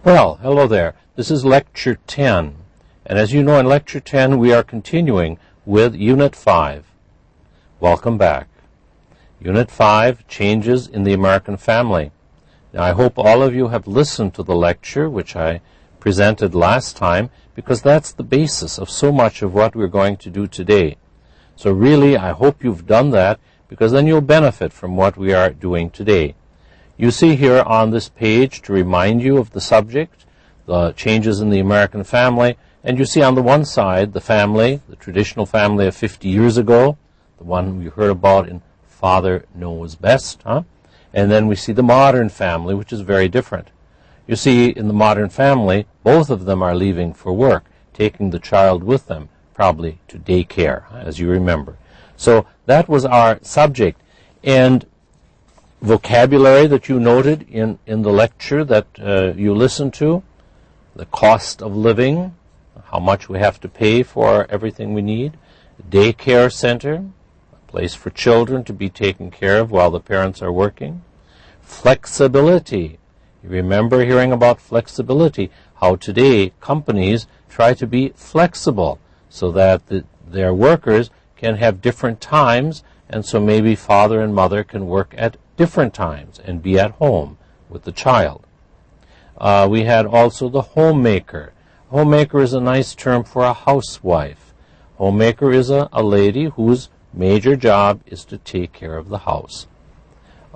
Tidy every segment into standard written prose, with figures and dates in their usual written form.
Well, hello there. This is Lecture 10. And as you know, in Lecture 10, we are continuing with Unit 5. Welcome back. Unit 5, Changes in the American Family. Now, I hope all of you have listened to the lecture, which I presented last time, because that's the basis of so much of what we're going to do today. So really, I hope you've done that, because then you'll benefit from what we are doing today. You see here on this page, to remind you of the subject, the changes in the American family, and you see on the one side the family, the traditional family of 50 years ago, the one you heard about in Father Knows Best, and then we see the modern family, which is very different. You see, in the modern family, both of them are leaving for work, taking the child with them, probably to daycare, as you remember. So that was our subject. And vocabulary that you noted in the lecture that you listened to, the cost of living, how much we have to pay for everything we need, daycare center, a place for children to be taken care of while the parents are working, flexibility. You remember hearing about flexibility, how today companies try to be flexible so that their workers can have different times, and so maybe father and mother can work at different times and be at home with the child. We had also the homemaker. Homemaker is a nice term for a housewife. Homemaker is a lady whose major job is to take care of the house.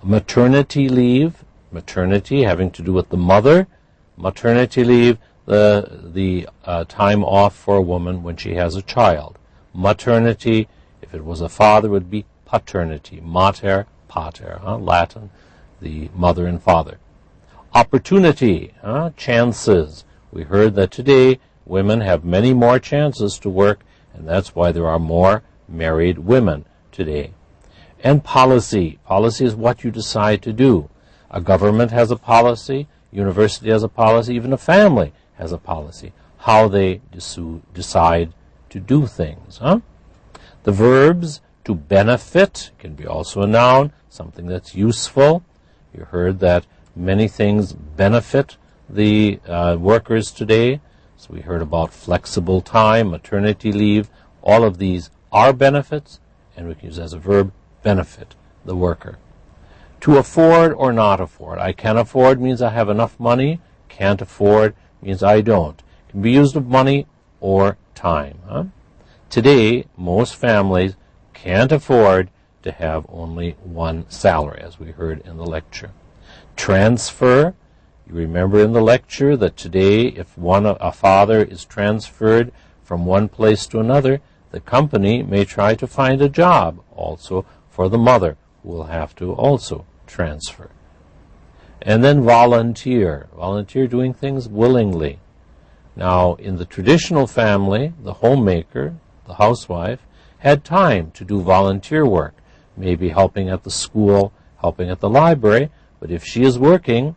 Maternity leave, maternity having to do with the mother. Maternity leave, the time off for a woman when she has a child. Maternity, if it was a father, would be paternity. Mater, pater, Latin, the mother and father. Opportunity, chances. We heard that today women have many more chances to work, and that's why there are more married women today. And policy. Policy is what you decide to do. A government has a policy, university has a policy, even a family has a policy, how they decide to do things. The verbs, to benefit, can be also a noun, something that's useful. You heard that many things benefit the workers today. So we heard about flexible time, maternity leave. All of these are benefits, and we can use as a verb, benefit the worker. To afford or not afford. I can afford means I have enough money. Can't afford means I don't. It can be used of money or time. Today, most families can't afford to have only one salary, as we heard in the lecture. Transfer. You remember in the lecture that today, if a father is transferred from one place to another, the company may try to find a job also for the mother, who will have to also transfer. And then volunteer. Volunteer, doing things willingly. Now, in the traditional family, the homemaker, the housewife, had time to do volunteer work, maybe helping at the school, helping at the library, but if she is working,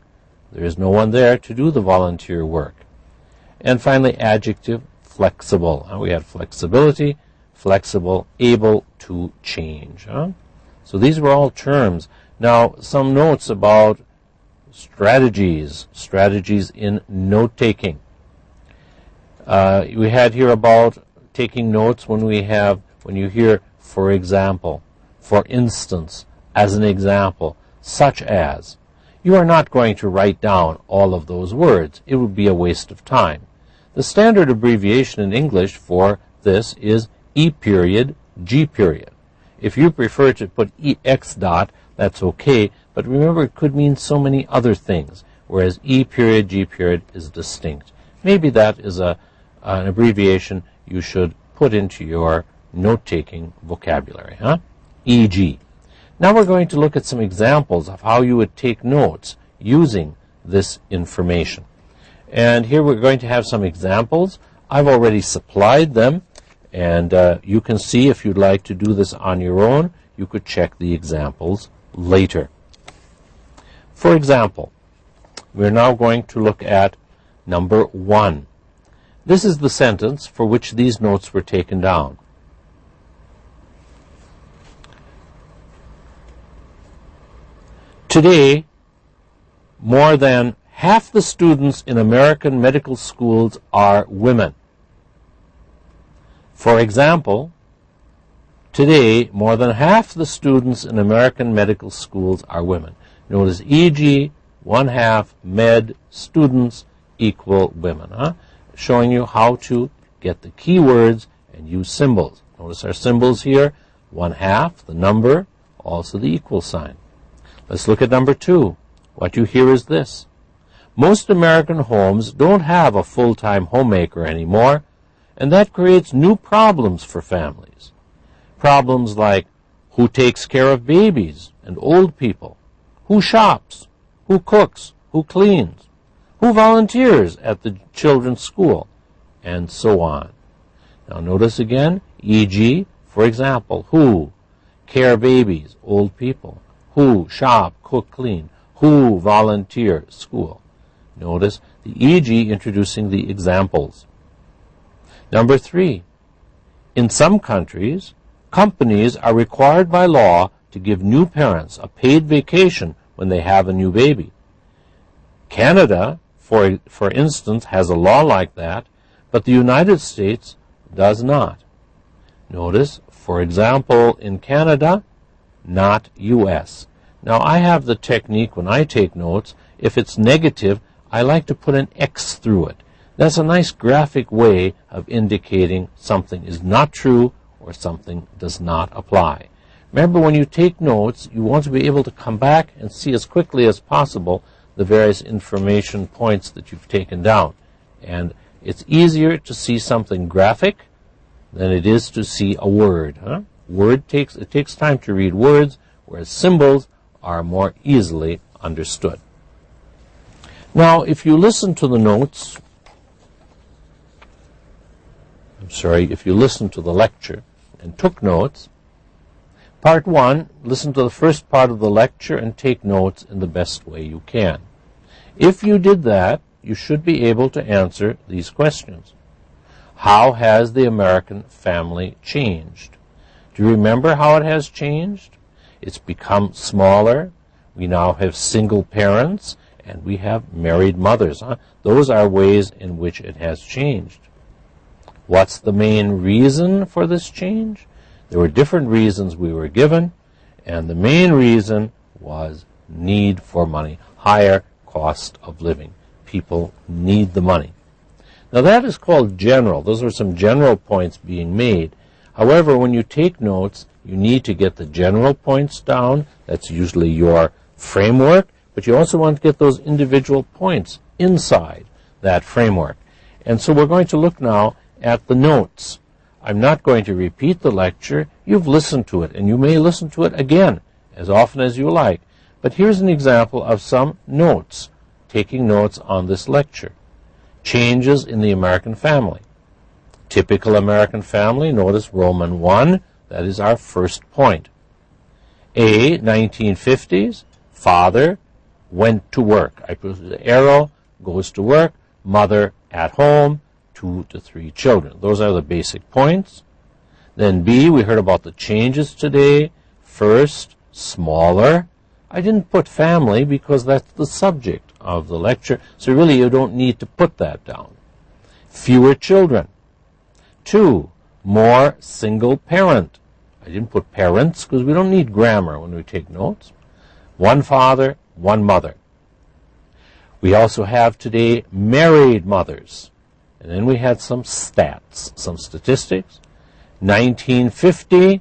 there is no one there to do the volunteer work. And finally, adjective, flexible. We had flexibility, flexible, able to change. So these were all terms. Now, some notes about strategies in note-taking. We had here about taking notes when you hear, for example, for instance, as an example, such as. You are not going to write down all of those words. It would be a waste of time. The standard abbreviation in English for this is E period, G period. If you prefer to put EX dot, that's okay, but remember it could mean so many other things, whereas E period, G period is distinct. Maybe that is an abbreviation you should put into your note-taking vocabulary, E.g. Now we're going to look at some examples of how you would take notes using this information. And here we're going to have some examples. I've already supplied them, and you can see if you'd like to do this on your own, you could check the examples later. For example, we're now going to look at number 1. This is the sentence for which these notes were taken down. Today, more than half the students in American medical schools are women. For example, today, more than half the students in American medical schools are women. Notice, e.g., 1/2 med students equal women. Showing you how to get the keywords and use symbols. Notice our symbols here, 1/2, the number, also the equal sign. Let's look at number 2. What you hear is this. Most American homes don't have a full-time homemaker anymore, and that creates new problems for families. Problems like who takes care of babies and old people, who shops, who cooks, who cleans, who volunteers at the children's school, and so on. Now notice again, e.g., for example, who, care babies, old people, who, shop, cook, clean, who, volunteer, school. Notice the e.g. introducing the examples. Number 3, in some countries, companies are required by law to give new parents a paid vacation when they have a new baby. Canada, for instance, has a law like that, but the United States does not. Notice, for example, in Canada, not U.S. Now, I have the technique when I take notes, if it's negative, I like to put an X through it. That's a nice graphic way of indicating something is not true or something does not apply. Remember, when you take notes, you want to be able to come back and see as quickly as possible the various information points that you've taken down. And it's easier to see something graphic than it is to see a word. It takes time to read words, whereas symbols are more easily understood. Now, if you listen to the notes, if you listened to the lecture and took notes, part 1, listen to the first part of the lecture and take notes in the best way you can. If you did that, you should be able to answer these questions. How has the American family changed? Do you remember how it has changed? It's become smaller. We now have single parents, and we have married mothers. Those are ways in which it has changed. What's the main reason for this change? There were different reasons we were given, and the main reason was need for money, higher cost of living. People need the money. Now that is called general. Those are some general points being made. However, when you take notes, you need to get the general points down. That's usually your framework, but you also want to get those individual points inside that framework. And so we're going to look now at the notes. I'm not going to repeat the lecture. You've listened to it, and you may listen to it again as often as you like. But here's an example of some notes, taking notes on this lecture. Changes in the American family. Typical American family, notice Roman 1, that is our first point. 1950s, father went to work. I put the arrow, goes to work, mother at home, 2 to 3 children. Those are the basic points. Then B, we heard about the changes today. First, smaller. I didn't put family because that's the subject of the lecture, so really you don't need to put that down. Fewer children. 2, more single parent. I didn't put parents because we don't need grammar when we take notes. 1 father, 1 mother. We also have today married mothers. And then we had some stats, some statistics. 1950,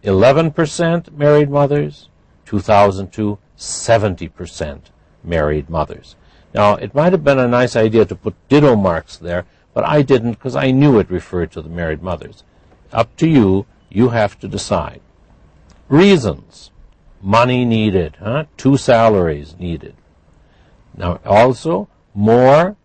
11% married mothers. 2002, 70% married mothers. Now, it might have been a nice idea to put ditto marks there, but I didn't because I knew it referred to the married mothers. Up to you, you have to decide. Reasons. Money needed, 2 salaries needed. Now, also, more,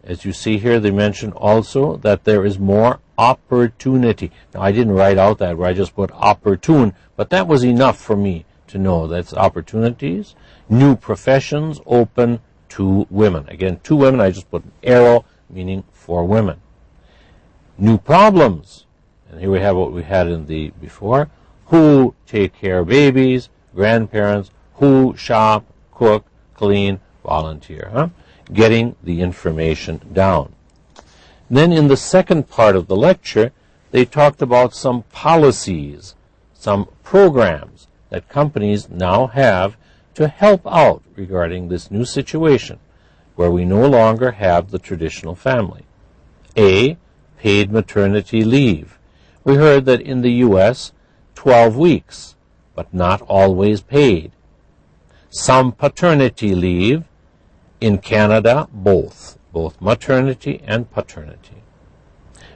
as you see here, they mention also that there is more opportunity. Now, I didn't write out that where I just put opportune, but that was enough for me to know that's opportunities. New professions open to women. Again, 2 women, I just put an arrow, meaning for women. New problems. And here we have what we had in the before. Who take care of babies, grandparents, who shop, cook, clean, volunteer, getting the information down. Then in the second part of the lecture, they talked about some policies, some programs that companies now have to help out regarding this new situation where we no longer have the traditional family. A, paid maternity leave. We heard that in the U.S., 12 weeks, but not always paid. Some paternity leave. In Canada, both maternity and paternity.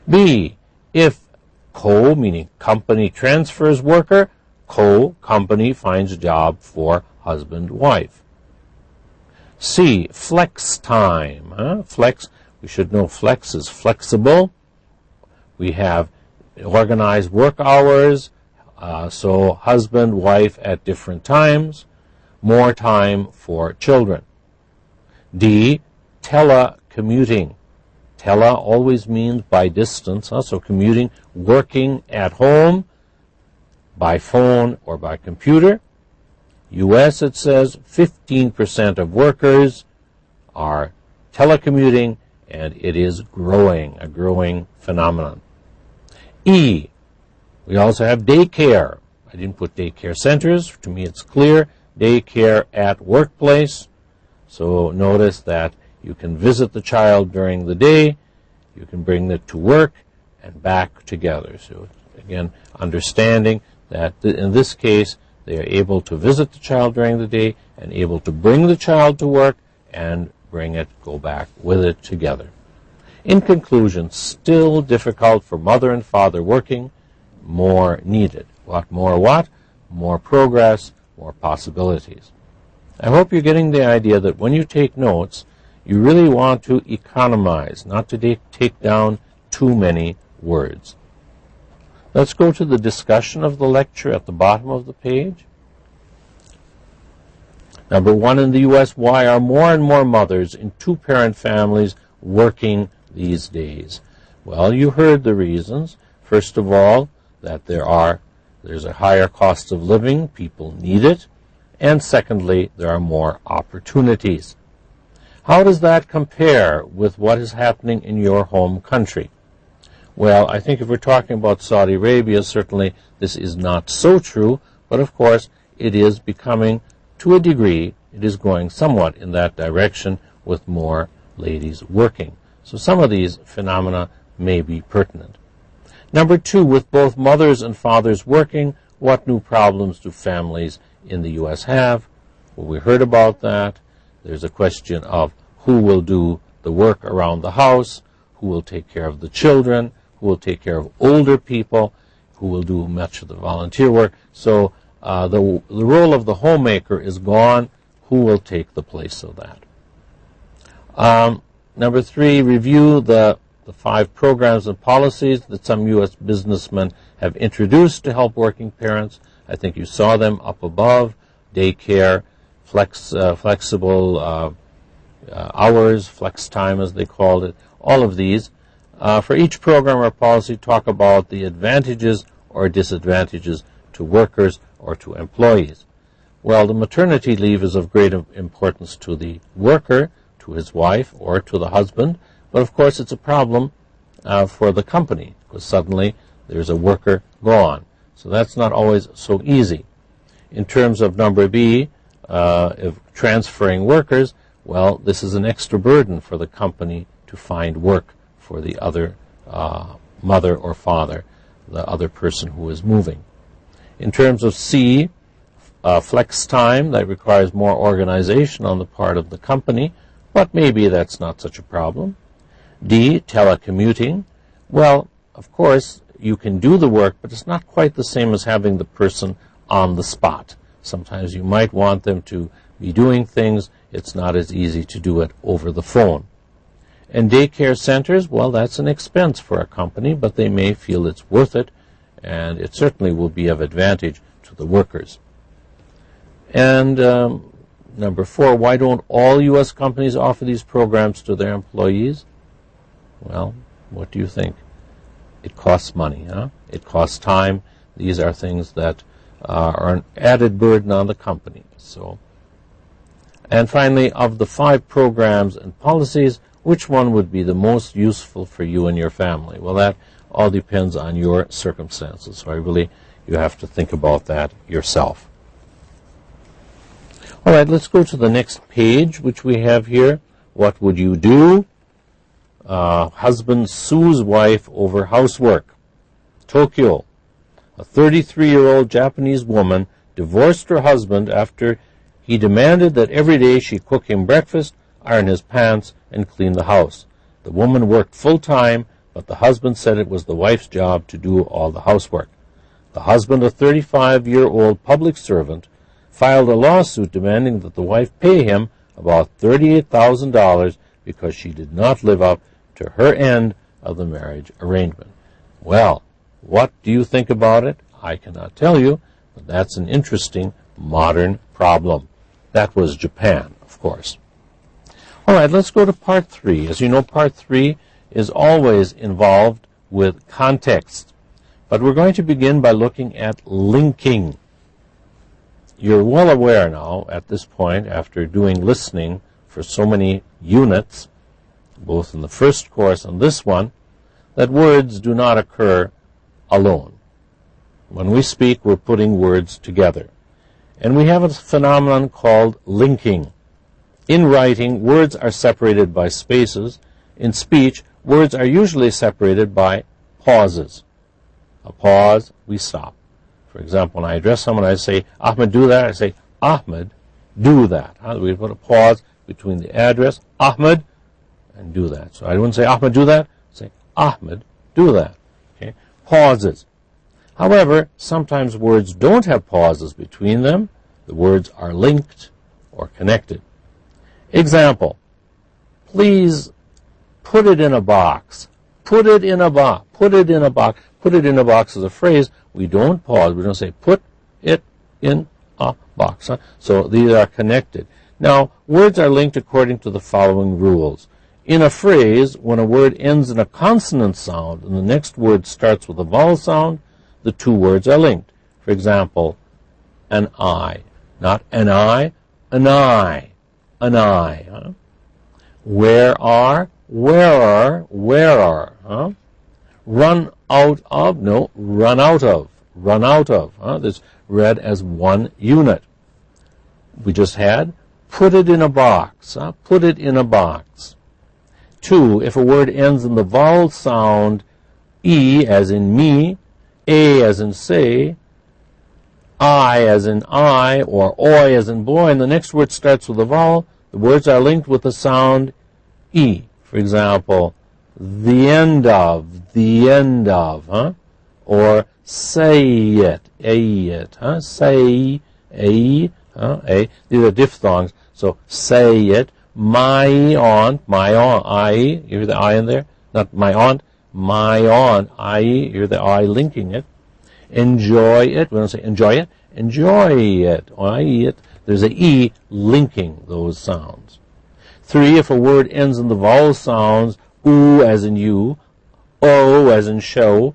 B, if meaning company transfers worker, company finds job for husband, wife. C, flex time. Flex, we should know flex is flexible. We have organized work hours, so husband, wife at different times, more time for children. D, telecommuting. Tele always means by distance, so commuting, working at home, by phone or by computer. U.S., it says 15% of workers are telecommuting, and it is growing, a growing phenomenon. E, we also have daycare. I didn't put daycare centers. To me, it's clear. Daycare at workplace. So notice that you can visit the child during the day, you can bring it to work, and back together. So again, understanding that in this case, they are able to visit the child during the day and able to bring the child to work and go back with it together. In conclusion, still difficult for mother and father working, more needed. What? More progress, more possibilities. I hope you're getting the idea that when you take notes, you really want to economize, not to take down too many words. Let's go to the discussion of the lecture at the bottom of the page. Number 1, in the U.S., why are more and more mothers in two-parent families working these days? Well, you heard the reasons. First of all, that there's a higher cost of living, people need it. And secondly, there are more opportunities. How does that compare with what is happening in your home country? Well, I think if we're talking about Saudi Arabia, certainly this is not so true, but of course it is becoming, to a degree, it is going somewhat in that direction with more ladies working. So some of these phenomena may be pertinent. Number 2, with both mothers and fathers working, what new problems do families in the U.S. have? Well, we heard about that. There's a question of who will do the work around the house, who will take care of the children, who will take care of older people, who will do much of the volunteer work. So the role of the homemaker is gone. Who will take the place of that? Number 3, review the 5 programs and policies that some U.S. businessmen have introduced to help working parents. I think you saw them up above: daycare, flexible hours, flex time as they called it, all of these. For each program or policy, talk about the advantages or disadvantages to workers or to employees. Well, the maternity leave is of great importance to the worker, to his wife, or to the husband, but of course it's a problem for the company, because suddenly there's a worker gone. So that's not always so easy. In terms of number B, of transferring workers, well, this is an extra burden for the company to find work for the other mother or father, the other person who is moving. In terms of C, flex time, that requires more organization on the part of the company, but maybe that's not such a problem. D, telecommuting. Well, of course, you can do the work, but it's not quite the same as having the person on the spot. Sometimes you might want them to be doing things. It's not as easy to do it over the phone. And daycare centers, well, that's an expense for a company, but they may feel it's worth it, and it certainly will be of advantage to the workers. And number 4, why don't all U.S. companies offer these programs to their employees? Well, what do you think? It costs money, It costs time. These are things that are an added burden on the company. So And finally, of the 5 programs and policies, which one would be the most useful for you and your family? Well, that all depends on your circumstances. So you have to think about that yourself. All right, let's go to the next page, which we have here. What would you do? Husband sues wife over housework. Tokyo. A 33-year-old Japanese woman divorced her husband after he demanded that every day she cook him breakfast, iron his pants, and clean the house. The woman worked full-time, but the husband said it was the wife's job to do all the housework. The husband, a 35-year-old public servant, filed a lawsuit demanding that the wife pay him about $38,000 because she did not live up to her end of the marriage arrangement. Well, what do you think about it? I cannot tell you, but that's an interesting modern problem. That was Japan, of course. All right, let's go to part 3. As you know, part 3 is always involved with context. But we're going to begin by looking at linking. You're well aware now, at this point, after doing listening for so many units, both in the first course and this one, that words do not occur alone. When we speak, we're putting words together. And we have a phenomenon called linking. In writing, words are separated by spaces. In speech, words are usually separated by pauses. A pause, we stop. For example, when I address someone, I say, Ahmed, do that. I say, Ahmed, do that. We put a pause between the address, Ahmed, and do that. So I wouldn't say, Ahmed, do that. I say, Ahmed, do that. Okay? Pauses. However, sometimes words don't have pauses between them. The words are linked or connected. Example, please put it in a box. Put it in a box. Put it in a box. Put it in a box is a phrase. We don't pause. We don't say put it in a box. So these are connected. Now, words are linked according to the following rules. In a phrase, when a word ends in a consonant sound and the next word starts with a vowel sound, the 2 words are linked. For example, an eye. Not an eye, an eye. An eye. Huh? Where are, huh? Run out of, no, run out of. Run out of. Huh? That's read as one unit. We just had put it in a box. Huh? Put it in a box. 2, if a word ends in the vowel sound E as in me, A as in say, I as in I, or oi as in boy, and the next word starts with a vowel, the words are linked with the sound E. For example, the end of, huh? Or say it, huh? Say, a, a. These are diphthongs, so say it. My aunt, I, you hear the I in there? Not my aunt, I, you hear the I linking it. Enjoy it, we don't say enjoy it, I it. There's an E linking those sounds. 3, if a word ends in the vowel sounds, oo as in you, o as in show,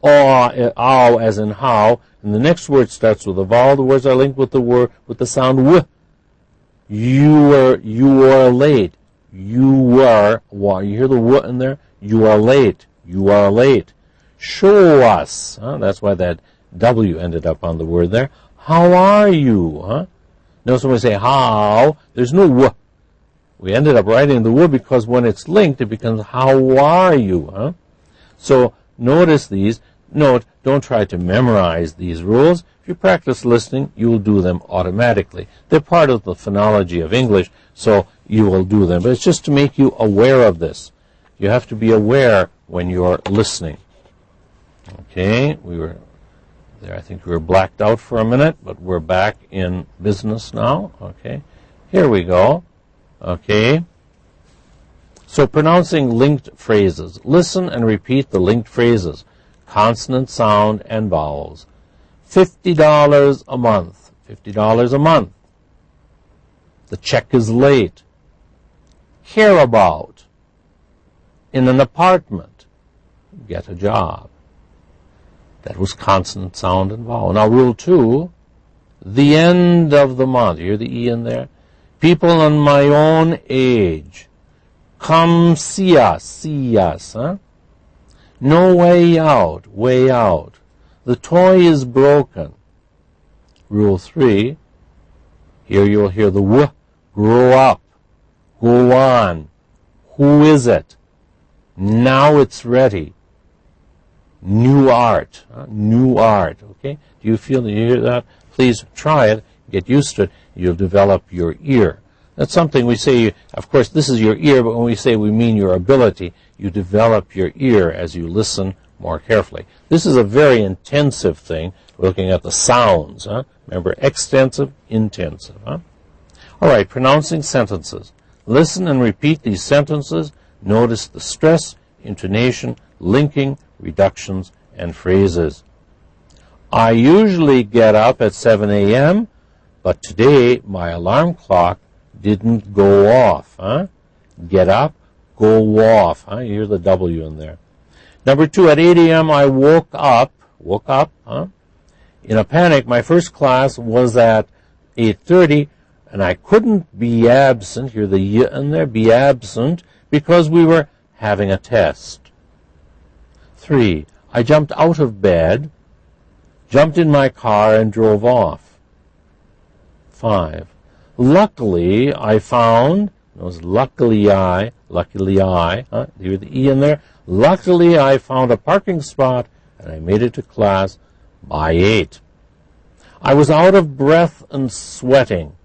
ow as in how, and the next word starts with a vowel, the words are linked with the sound w. You were late. You hear the w in there? You are late. Show us. Huh? That's why that W ended up on the word there. How are you? Huh? Notice when we say how, there's no W. We ended up writing the W because when it's linked, it becomes how are you? Huh? So notice these. Note, don't try to memorize these rules. If you practice listening, you will do them automatically. They're part of the phonology of English, so you will do them. But it's just to make you aware of this. You have to be aware when you're listening. Okay, we were there. I think we were blacked out for a minute, but we're back in business now. Okay, here we go. Okay, so pronouncing linked phrases. Listen and repeat the linked phrases. Consonant, sound, and vowels. $50 a month. $50 a month. The check is late. Care about. In an apartment. Get a job. That was consonant, sound, and vowel. Now, rule 2, the end of the month. You hear the E in there? People on my own age. Come see us, huh? No way out, way out. The toy is broken. Rule 3, here you'll hear the w, grow up, go on. Who is it? Now it's ready. New art, okay? Do you feel that you hear that? Please try it, get used to it, you'll develop your ear. That's something we say, of course, this is your ear, but when we say we mean your ability, you develop your ear as you listen more carefully. This is a very intensive thing, looking at the sounds, huh? Remember, extensive, intensive, huh? All right, pronouncing sentences. Listen and repeat these sentences. Notice the stress, intonation, linking, reductions, and phrases. I usually get up at 7 a.m., but today my alarm clock didn't go off. Huh? Get up, go off. Huh? You hear the W in there. Number 2, at 8 a.m. I woke up, huh? In a panic. My first class was at 8:30, and I couldn't be absent, hear the y in there, be absent, because we were having a test. 3, I jumped out of bed, jumped in my car, and drove off. 5, luckily I found, luckily I, huh? You hear the E in there? Luckily I found a parking spot, and I made it to class by 8. I was out of breath and sweating.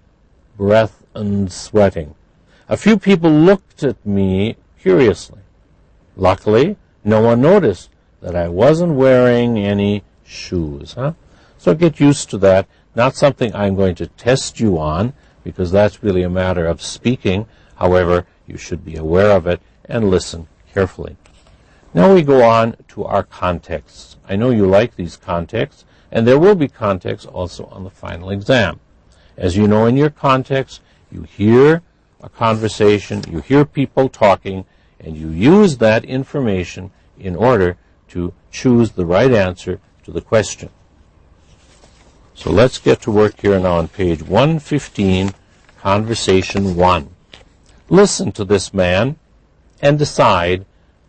A few people looked at me curiously. Luckily, no one noticed that I wasn't wearing any shoes. Huh? So get used to that. Not something I'm going to test you on, because that's really a matter of speaking. However, you should be aware of it and listen carefully. Now we go on to our contexts. I know you like these contexts, and there will be contexts also on the final exam. As you know, in your context, you hear a conversation, you hear people talking, and you use that information in order to choose the right answer to the question. So let's get to work here now on page 115, Conversation 1. Listen to this man and decide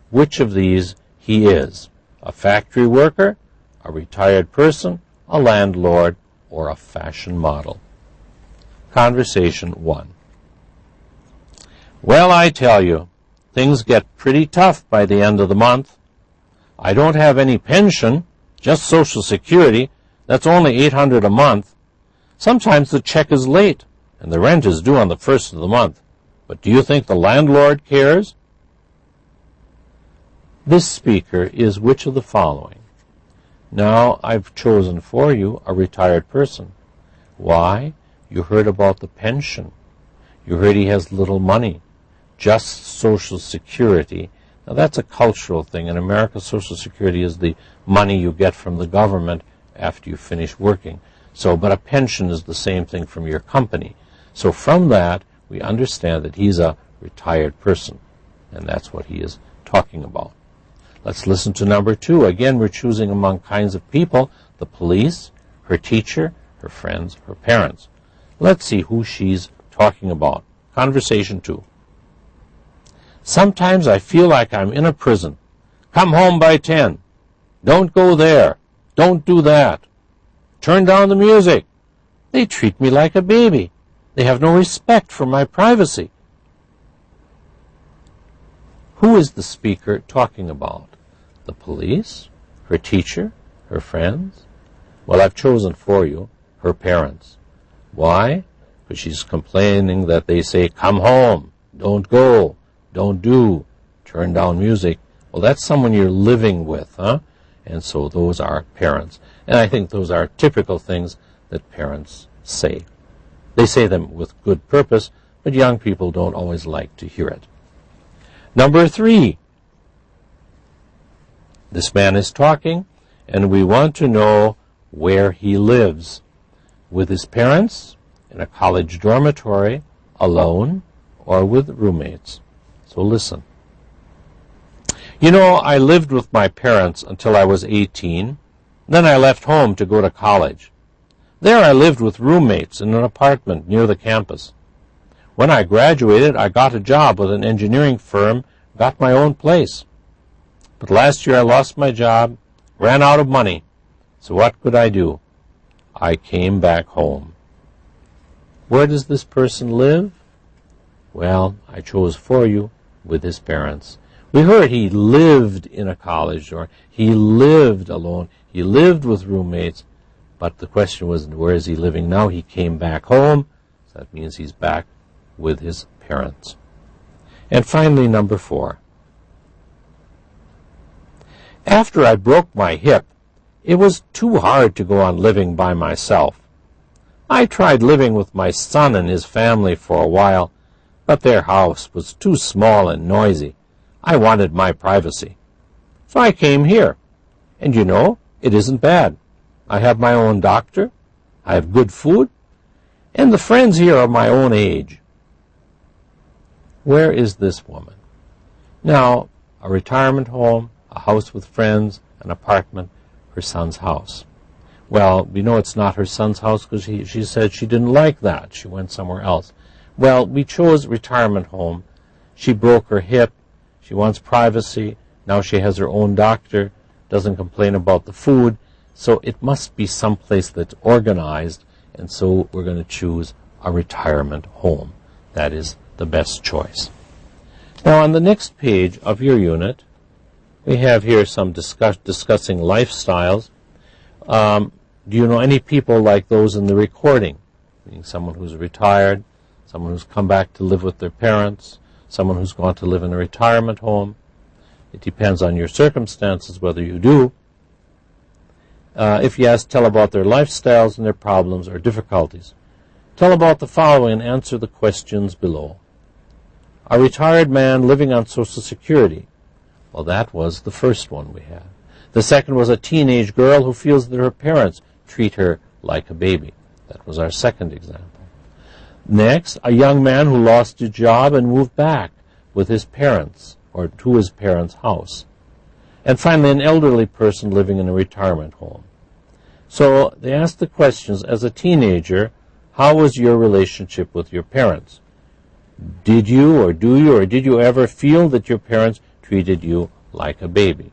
which of these he is: a factory worker, a retired person, a landlord, or a fashion model. Conversation 1. Well, I tell you, things get pretty tough by the end of the month. I don't have any pension, just Social Security. That's only $800 a month. Sometimes the check is late, and the rent is due on the 1st of the month. But do you think the landlord cares? This speaker is which of the following? Now I've chosen for you a retired person. Why? You heard about the pension. You heard he has little money, just Social Security. Now that's a cultural thing. In America, Social Security is the money you get from the government after you finish working. But a pension is the same thing from your company. So from that, we understand that he's a retired person, and that's what he is talking about. Let's listen to number 2. Again, we're choosing among kinds of people: the police, her teacher, her friends, her parents. Let's see who she's talking about. Conversation 2. Sometimes I feel like I'm in a prison. Come home by 10. Don't go there. Don't do that. Turn down the music. They treat me like a baby. They have no respect for my privacy. Who is the speaker talking about? The police, her teacher, her friends? Well, I've chosen for you her parents. Why? Because she's complaining that they say, come home, don't go, don't do, turn down music. Well, that's someone you're living with, huh? And so those are parents. And I think those are typical things that parents say. They say them with good purpose, but young people don't always like to hear it. Number 3. This man is talking, and we want to know where he lives. With his parents, in a college dormitory, alone, or with roommates. So listen. You know, I lived with my parents until I was 18. Then I left home to go to college. There I lived with roommates in an apartment near the campus. When I graduated, I got a job with an engineering firm, got my own place. But last year I lost my job, ran out of money. So what could I do? I came back home. Where does this person live? Well, I chose for you with his parents. We heard he lived in a college, or he lived alone. He lived with roommates. But the question was, where is he living now? He came back home. So that means he's back with his parents. And finally, number 4. After I broke my hip, it was too hard to go on living by myself. I tried living with my son and his family for a while, but their house was too small and noisy. I wanted my privacy. So I came here. And you know, it isn't bad. I have my own doctor, I have good food, and the friends here are my own age. Where is this woman? Now, a retirement home, a house with friends, an apartment, her son's house. Well, we know it's not her son's house because she said she didn't like that. She went somewhere else. Well, we chose retirement home. She broke her hip. She wants privacy. Now she has her own doctor, doesn't complain about the food. So it must be someplace that's organized, and so we're going to choose a retirement home. That is the best choice. Now on the next page of your unit, we have here some discussing lifestyles. Do you know any people like those in the recording? Meaning someone who's retired, someone who's come back to live with their parents, someone who's gone to live in a retirement home. It depends on your circumstances whether you do. If yes, tell about their lifestyles and their problems or difficulties. Tell about the following and answer the questions below. A retired man living on Social Security. Well, that was the first one we had. The second was a teenage girl who feels that her parents treat her like a baby. That was our second example. Next, a young man who lost his job and moved back with his parents or to his parents' house. And finally, an elderly person living in a retirement home. So they asked the questions, as a teenager, how was your relationship with your parents? Did you or do you or did you ever feel that your parents treated you like a baby?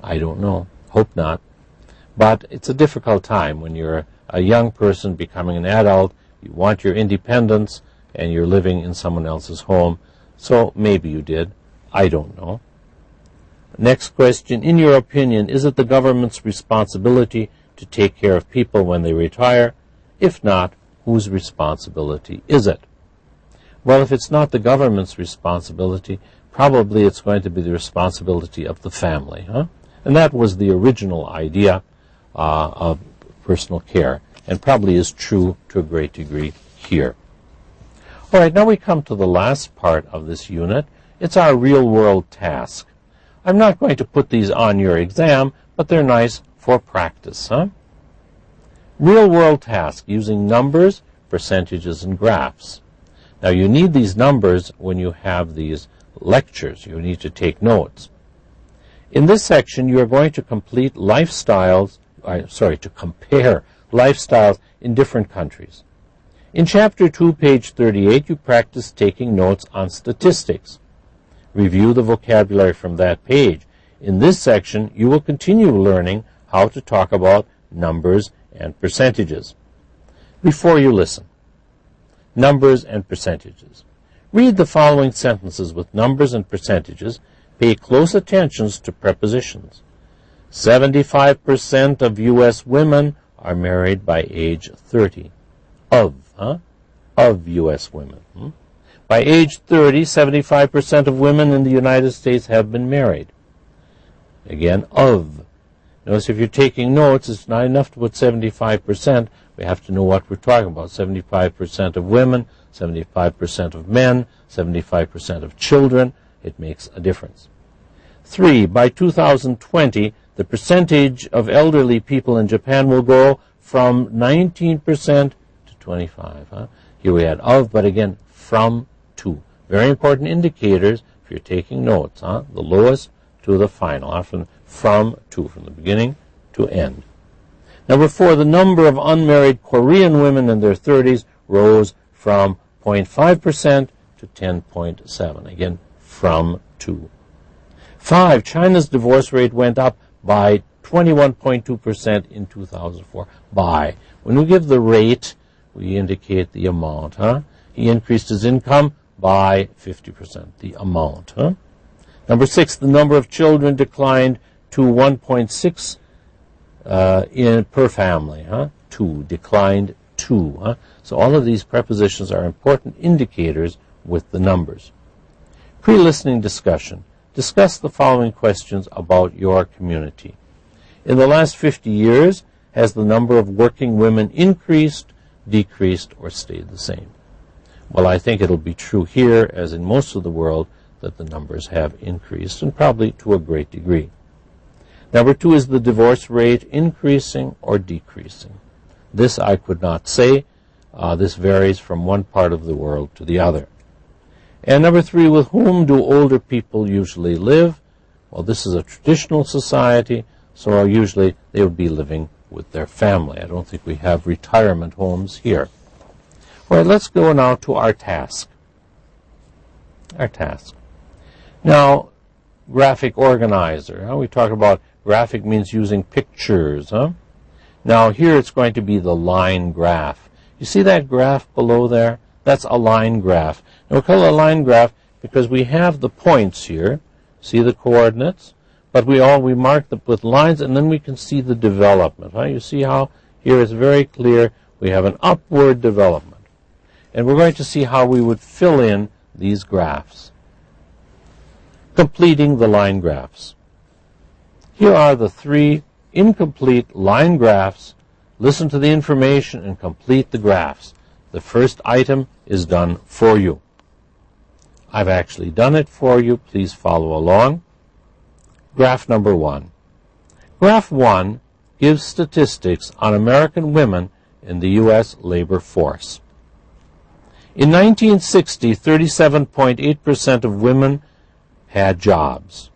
I don't know. Hope not. But it's a difficult time when you're a young person becoming an adult. You want your independence and you're living in someone else's home. So maybe you did. I don't know. Next question. In your opinion, is it the government's responsibility to take care of people when they retire? If not, whose responsibility is it? Well, if it's not the government's responsibility, probably it's going to be the responsibility of the family, huh? And that was the original idea of personal care, and probably is true to a great degree here. All right, now we come to the last part of this unit. It's our real-world task. I'm not going to put these on your exam, but they're nice for practice, huh? Real-world task using numbers, percentages, and graphs. Now, you need these numbers when you have these lectures. You need to take notes. In this section, you are going to complete to compare lifestyles in different countries. In Chapter 2, page 38, you practice taking notes on statistics. Review the vocabulary from that page. In this section, you will continue learning how to talk about numbers and percentages. Before you listen, numbers and percentages. Read the following sentences with numbers and percentages. Pay close attention to prepositions. 75% of U.S. women are married by age 30. Of U.S. women. By age 30, 75% of women in the United States have been married. Again, of. Notice if you're taking notes, it's not enough to put 75%. We have to know what we're talking about. 75% of women, 75% of men, 75% of children. It makes a difference. 3. By 2020, the percentage of elderly people in Japan will go from 19% to 25%. Here we had of, but again, from to. Very important indicators if you're taking notes. The lowest to the final. Often from to, from the beginning to end. Number 4, the number of unmarried Korean women in their 30s rose from 0.5% to 10.7%. Again, from to. 5, China's divorce rate went up by 21.2% in 2004. By. When we give the rate, we indicate the amount. He increased his income by 50%, the amount. Number 6, the number of children declined to 1.6 per family. 2, declined 2. So all of these prepositions are important indicators with the numbers. Pre-listening discussion. Discuss the following questions about your community. In the last 50 years, has the number of working women increased, decreased, or stayed the same? Well, I think it'll be true here, as in most of the world, that the numbers have increased, and probably to a great degree. Number 2, is the divorce rate increasing or decreasing? This I could not say. This varies from one part of the world to the other. And number 3, with whom do older people usually live? Well, this is a traditional society, so usually they would be living with their family. I don't think we have retirement homes here. All right, let's go now to our task. Our task. Now, graphic organizer. We talk about graphic means using pictures. Now, here it's going to be the line graph. You see that graph below there? That's a line graph. And we call it a line graph because we have the points here. See the coordinates? But we mark them with lines, and then we can see the development. You see how here it's very clear we have an upward development. And we're going to see how we would fill in these graphs. Completing the line graphs. Here are the 3 incomplete line graphs. Listen to the information and complete the graphs. The first item is done for you. I've actually done it for you. Please follow along. Graph number 1. Graph 1 gives statistics on American women in the U.S. labor force. In 1960, 37.8% of women had jobs.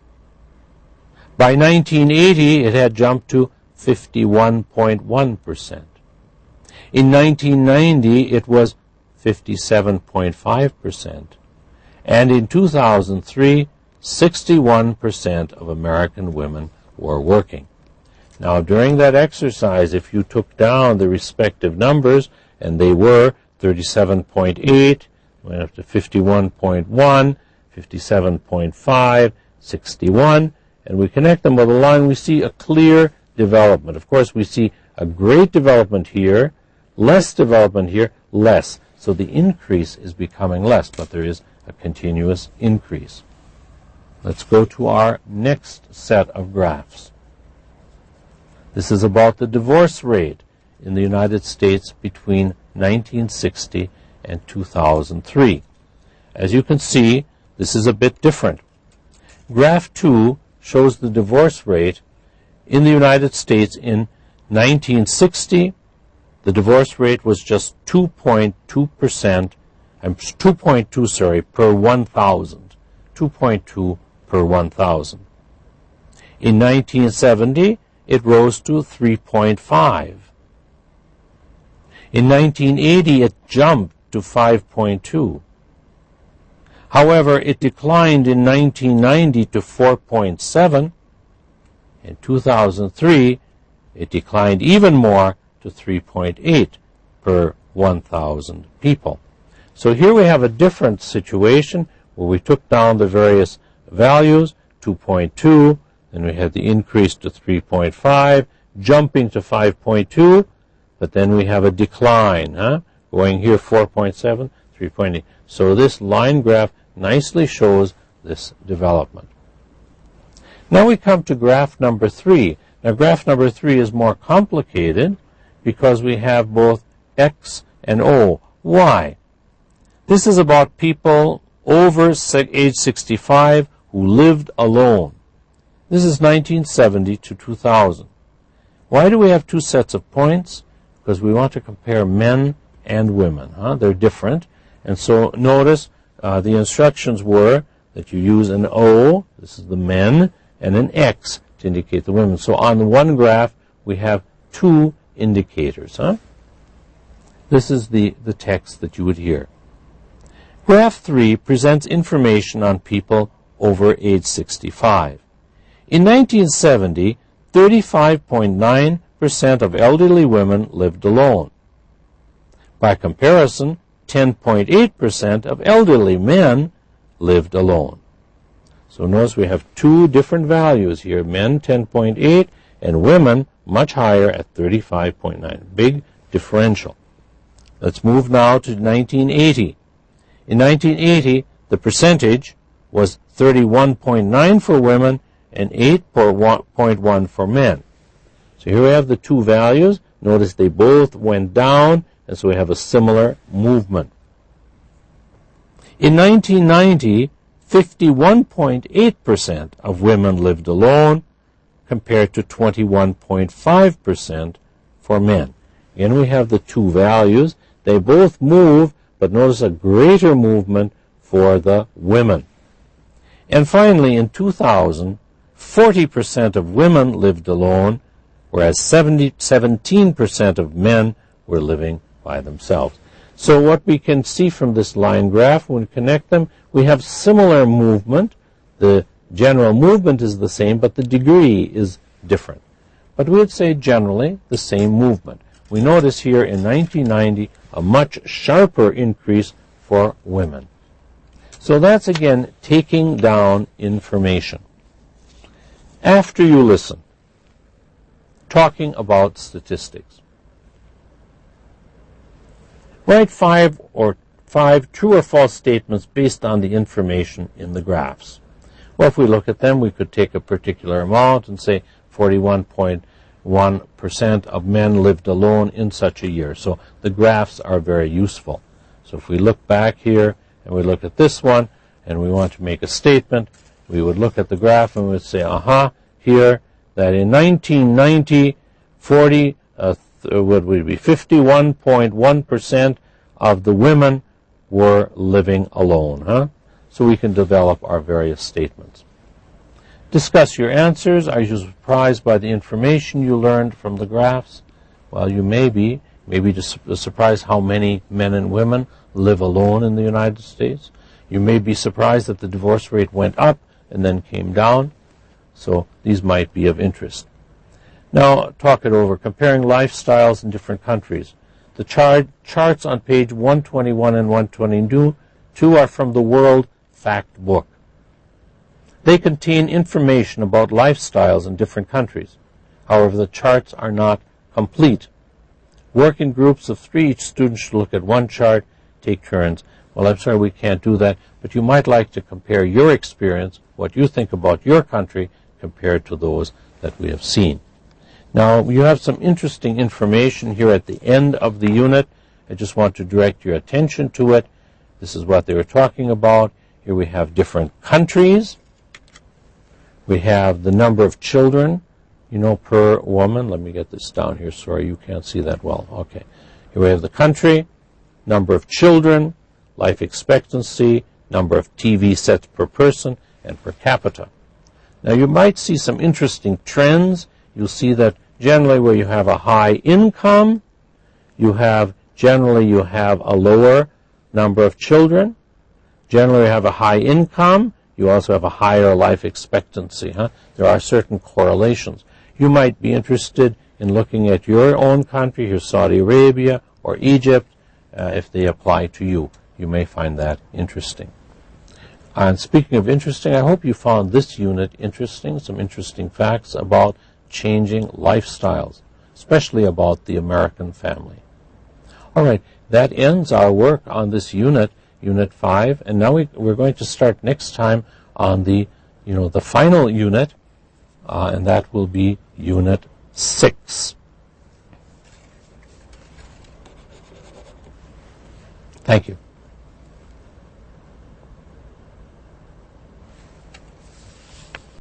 By 1980, it had jumped to 51.1%. In 1990, it was 57.5%. And in 2003, 61% of American women were working. Now, during that exercise, if you took down the respective numbers, and they were 37.8, went up to 51.1, 57.5, 61, and we connect them with a line, we see a clear development. Of course, we see a great development here, less development here, less. So the increase is becoming less, but there is a continuous increase. Let's go to our next set of graphs. This is about the divorce rate in the United States between 1960 and 2003. As you can see, this is a bit different. Graph 2 shows the divorce rate in the United States in 1960. The divorce rate was just 2.2%, 2.2, per 1,000. 2.2 per 1,000. In 1970, it rose to 3.5. In 1980, it jumped to 5.2. However, it declined in 1990 to 4.7. In 2003, it declined even more to 3.8 per 1,000 people. So here we have a different situation where we took down the various values, 2.2, then we had the increase to 3.5, jumping to 5.2, but then we have a decline, going here 4.7, 3.8. So this line graph nicely shows this development. Now we come to graph number 3. Now graph number 3 is more complicated because we have both X and O. Why? This is about people over age 65 who lived alone. This is 1970 to 2000. Why do we have 2 sets of points? Because we want to compare men and women. They're different. And so notice the instructions were that you use an O, this is the men, and an X to indicate the women. So on one graph, we have 2 indicators. This is the text that you would hear. Graph 3 presents information on people over age 65. In 1970, 35.9% of elderly women lived alone. By comparison, 10.8% of elderly men lived alone. So notice we have two different values here, men 10.8 and women much higher at 35.9. Big differential. Let's move now to 1980. In 1980, the percentage was 31.9 for women and 8.1 for men. So here we have the two values. Notice they both went down, and so we have a similar movement. In 1990, 51.8% of women lived alone, compared to 21.5% for men. Again, we have the two values. They both move, but notice a greater movement for the women. And finally, in 2000, 40% of women lived alone, whereas 17% of men were living by themselves. So what we can see from this line graph, when we connect them, we have similar movement. The general movement is the same, but the degree is different. But we would say generally the same movement. We notice here in 1990 a much sharper increase for women. So that's again taking down information. After you listen, talking about statistics. Write five true or false statements based on the information in the graphs. Well, if we look at them, we could take a particular amount and say 41.1% of men lived alone in such a year. So the graphs are very useful. So if we look back here and we look at this one and we want to make a statement, we would look at the graph and we would say, here, that in 1990, 51.1% of the women were living alone. So we can develop our various statements. Discuss your answers. Are you surprised by the information you learned from the graphs? Well, you may be. Maybe just surprised how many men and women live alone in the United States. You may be surprised that the divorce rate went up and then came down. So these might be of interest. Now, talk it over. Comparing lifestyles in different countries. The charts on page 121 and 122 are from the World Fact Book. They contain information about lifestyles in different countries. However, the charts are not complete. Work in groups of 3. Each student should look at one chart, take turns. Well, I'm sorry we can't do that, but you might like to compare your experience, what you think about your country, compared to those that we have seen. Now, you have some interesting information here at the end of the unit. I just want to direct your attention to it. This is what they were talking about. Here we have different countries. We have the number of children, per woman. Let me get this down here. Sorry, you can't see that well. Okay. Here we have the country, number of children, life expectancy, number of TV sets per person, and per capita. Now, you might see some interesting trends. You'll see that generally where you have a high income, you have a lower number of children. Generally, you have a high income. You also have a higher life expectancy. There are certain correlations. You might be interested in looking at your own country, here Saudi Arabia or Egypt, if they apply to you. You may find that interesting. And speaking of interesting, I hope you found this unit interesting, some interesting facts about changing lifestyles, especially about the American family. All right, that ends our work on this unit, Unit 5, and now we're going to start next time on the final unit, and that will be Unit 6. Thank you.